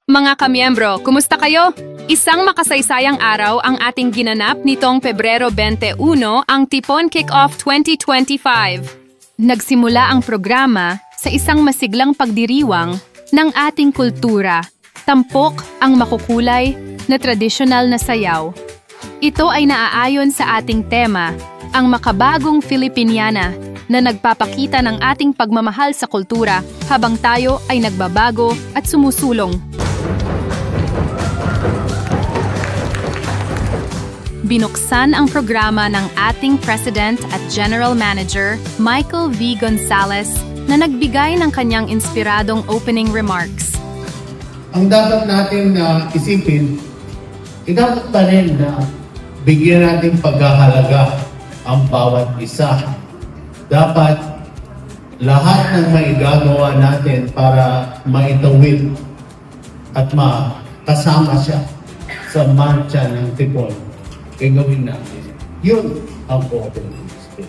Mga kamiyembro, kumusta kayo? Isang makasaysayang araw ang ating ginanap nitong Pebrero 21 ang Tipon Kick-Off 2025. Nagsimula ang programa sa isang masiglang pagdiriwang ng ating kultura. Tampok ang makukulay na tradisyonal na sayaw. Ito ay naaayon sa ating tema, ang makabagong Filipiniana, na nagpapakita ng ating pagmamahal sa kultura habang tayo ay nagbabago at sumusulong. Binuksan ang programa ng ating President at General Manager, Michael V. Gonzalez, na nagbigay ng kanyang inspiradong opening remarks. Ang dapat natin isipin, dapat pa rin na bigyan natin pagkahalaga ang bawat isa. Dapat lahat ng maigagawa natin para maitawid at makasama siya sa marcha ng Tipon. Gagawin natin. Yun ang open spirit.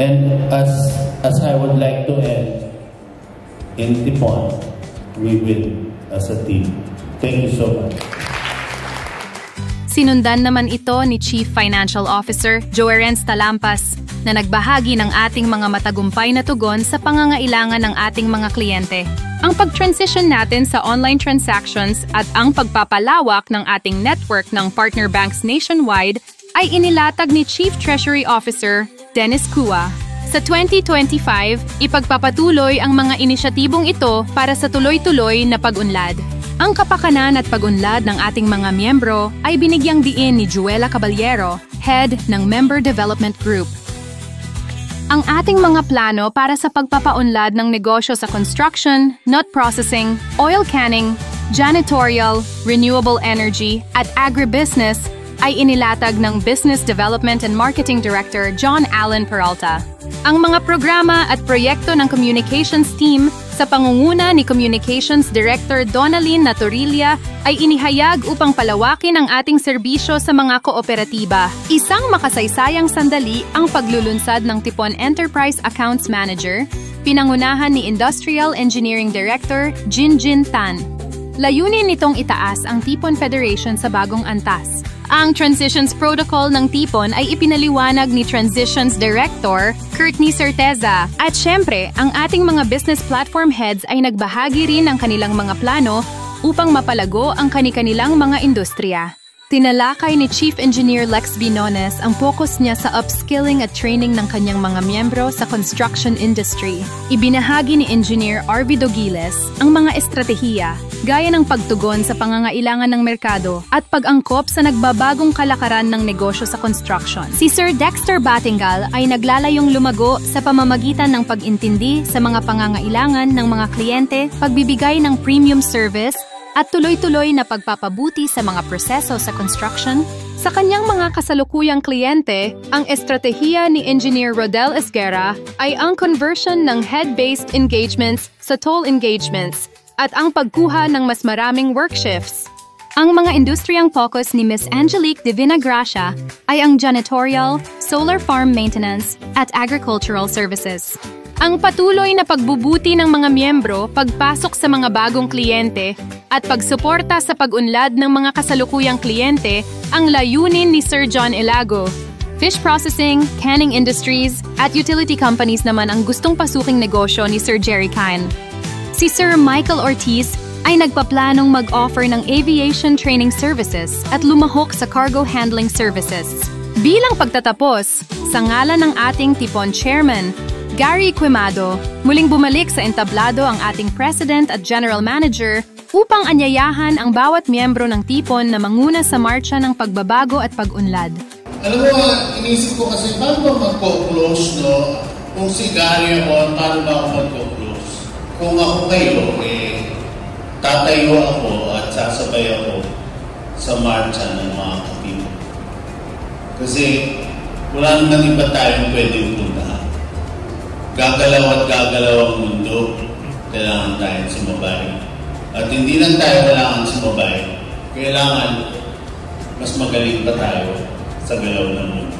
And as I would like to end, in Tipon, we win as a team. Thank you so much. Sinundan naman ito ni Chief Financial Officer Joerens Talampas na nagbahagi ng ating mga matagumpay na tugon sa pangangailangan ng ating mga kliyente. Ang pag-transition natin sa online transactions at ang pagpapalawak ng ating network ng partner banks nationwide ay inilatag ni Chief Treasury Officer Dennis Cua. Sa 2025, ipagpapatuloy ang mga inisyatibong ito para sa tuloy-tuloy na pag-unlad. Ang kapakanan at pag-unlad ng ating mga miyembro ay binigyang diin ni Juela Caballero, Head ng Member Development Group. Ang ating mga plano para sa pagpapaunlad ng negosyo sa construction, nut processing, oil canning, janitorial, renewable energy, at agribusiness ay inilatag ng Business Development and Marketing Director John Allen Peralta. Ang mga programa at proyekto ng Communications Team sa pangunguna ni Communications Director Donalyn Naturilla ay inihayag upang palawakin ang ating serbisyo sa mga kooperatiba. Isang makasaysayang sandali ang paglulunsad ng Tipon Enterprise Accounts Manager, pinangunahan ni Industrial Engineering Director Jinjin Tan. Layunin nitong itaas ang Tipon Federation sa bagong antas. Ang Transitions Protocol ng Tipon ay ipinaliwanag ni Transitions Director Courtney Certeza. At syempre, ang ating mga business platform heads ay nagbahagi rin ng kanilang mga plano upang mapalago ang kani-kanilang mga industriya. Tinalakay ni Chief Engineer Lex Binones ang focus niya sa upskilling at training ng kanyang mga miyembro sa construction industry. Ibinahagi ni Engineer Arvi Dogiles ang mga estratehiya, gaya ng pagtugon sa pangangailangan ng merkado at pag-angkop sa nagbabagong kalakaran ng negosyo sa construction. Si Sir Dexter Batingal ay naglalayong lumago sa pamamagitan ng pag-intindi sa mga pangangailangan ng mga kliyente, pagbibigay ng premium service, at tuloy-tuloy na pagpapabuti sa mga proseso sa construction. Sa kanyang mga kasalukuyang kliyente, ang estratehiya ni Engineer Rodel Esguerra ay ang conversion ng head-based engagements sa toll engagements at ang pagkuha ng mas maraming work shifts. Ang mga industriyang focus ni Ms. Angelique Divina Gracia ay ang janitorial, solar farm maintenance, at agricultural services. Ang patuloy na pagbubuti ng mga miyembro, pagpasok sa mga bagong kliyente, at pagsuporta sa pag-unlad ng mga kasalukuyang kliyente ang layunin ni Sir John Ilago. Fish processing, canning industries, at utility companies naman ang gustong pasuking negosyo ni Sir Jerry Kine. Si Sir Michael Ortiz ay nagpaplanong mag-offer ng aviation training services at lumahok sa cargo handling services. Bilang pagtatapos, sa ngalan ng ating Tipon Chairman, Gary Quemado, muling bumalik sa entablado ang ating President at General Manager upang anyayahan ang bawat miyembro ng Tipon na manguna sa marcha ng pagbabago at pag-unlad. Alam mo, inisip ko kasi, paano ba magko-close, no? Kung si Gary ako, paano ba ako magko-close? Kung ako kayo, tatayo ako at sasabay ako sa marcha ng mga Tipon. Kasi wala naman iba tayong pwedeng puntahan. Gagalaw at gagalaw ang mundo, kailangan tayong sumabay. At hindi lang tayo kailangan sumabay, kailangan mas magaling pa tayo sa galaw ng mundo.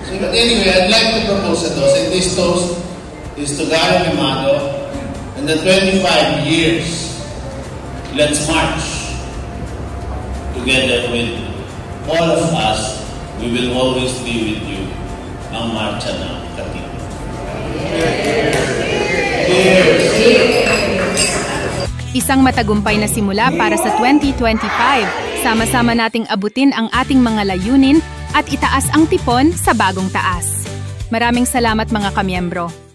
So, but anyway, I'd like to propose a toast. And this toast is to Gary Quemado and the 25 years let's march together with all of us. We will always be with you. Ang marcha ng Katipunan. Isang matagumpay na simula para sa 2025. Sama-sama nating abutin ang ating mga layunin at itaas ang tipon sa bagong taas. Maraming salamat mga kamiyembro.